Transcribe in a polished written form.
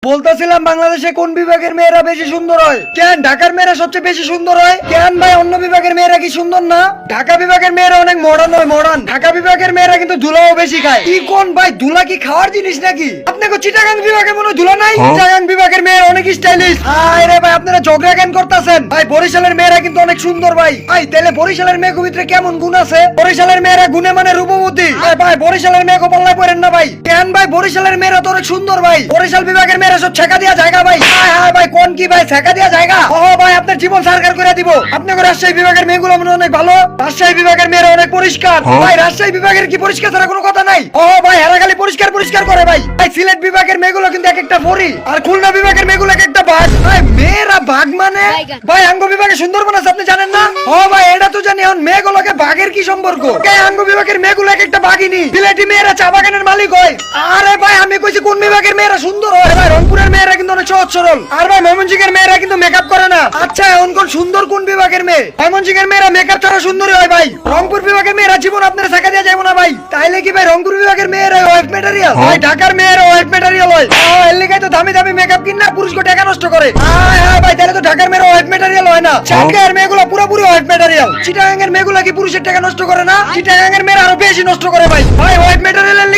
বলতেছিলাম বাংলাদেশে কোন বিভাগের মেয়েরা বেশি সুন্দর হয়? কেন ঢাকার মেয়েরা সবচেয়ে বেশি সুন্দর হয়? কেন ভাই অন্য বিভাগের মেয়েরা কি সুন্দর না? ঢাকা বিভাগের মেয়েরা অনেক মডার্ন হয়, মডার্ন। ঢাকা বিভাগের মেয়েরা কিন্তু ধুলাও বেশি খায়। কি কোন ভাই, ধুলা কি খাওয়ার জিনিস নাকি? আপনাকে চিটাগাং বিভাগে মনে হয় ধুলা নাই? চিটাগাং বিভাগের মেয়েরা অনেক স্টাইলিশ। আরে ভাই আপনারা ঝগড়া কেন করতেছেন? ভাই বরিশালের মেয়েরা কিন্তু অনেক সুন্দর ভাই। ভাই তাহলে বরিশালের মেয়ের ভিতরে কেমন গুণ আছে? বরিশালের মেয়েরা গুণে মানে রূপবতী। ভাই বরিশালের মেয়েকে পাল্লায় পড়েন না ভাই। কেন ভাই বরিশালের মেয়েরা তো অনেক সুন্দর ভাই। বরিশাল বিভাগের মেয়েরা সব ছেকা দিয়া জায়গা ভাই। হ্যাঁ হ্যাঁ ভাই কোন কি ভাই ছেকা দিয়া জায়গা? ও ভাই আপনার জীবন সরকার করে দিব। আপনাকে রাজশাহী বিভাগের মেয়েগুলো মনে হয় অনেক ভালো। রাজশাহী বিভাগের মেয়েরা অনেক পরিষ্কার। ভাই রাজশাহী বিভাগের কি পরিষ্কার ছাড়া কোনো কথা নাই? ও ভাই এরা খালি পরিষ্কার পরিষ্কার করে ভাই। ভাই সিলেট বিভাগের মেয়েগুলো কিন্তু এক একটা পরি, আর খুলনা বিভাগের মেয়েগুলো এক একটা বাঘ। ভাই মেয়েরা বাঘ মানে ভাই আঙ্গ বিভাগে সুন্দরবন আছে, আপনি জানেন না? ও ভাই এটা তো জানি, এখন মেয়েগুলোকে বাঘের কি সম্পর্ক? আঙ্গ বিভাগের মেয়েগুলো এক একটা বাঘিনী। সিলেটি মেয়েরা চা বাগানের মালিক হয়। আরে ভাই আমি কইছি কোন বিভাগের মেয়েরা সুন্দর হয়? ভাই রংপুরের মেয়েরা কিন্তু অনেক সহজ সরল। আর ভাই ময়মনসিংহের মেয়েরা কিন্তু মেকআপ করে না। আচ্ছা এখন কোন সুন্দর কোন বিভাগের মেয়ে? ময়মনসিংহের মেয়েরা মেকআপ ছাড়া সুন্দরী হয় ভাই। রংপুর বিভাগের মেয়েরা জীবন আপনারা শেখা দিয়ে যাবো না ভাই। তাইলে কি ভাই রংপুর বিভাগের মেয়েরা ওয়াইফ ম্যাটেরিয়াল? ভাই ঢাকার মেয়েরা ওয়াইফ ম্যাটেরিয়াল হয়। এর লিগাই তো দামি দামি মেকআপ কিনা পুরুষকে টাকা নষ্ট করে। হ্যাঁ ভাই তাহলে তো ঢাকার মেয়েরা ওয়াইফ ম্যাটেরিয়াল হয় না। ঢাকার মেয়েগুলো পুরোপুরি ওয়াইফ ম্যাটেরিয়াল। চিটাগাং এর মেয়েগুলো কি পুরুষের টাকা নষ্ট করে না? চিটাগাং এর মেয়েরা আরো বেশি নষ্ট করে ভাই। ভাই ওয়াইফ ম্যাটেরিয়াল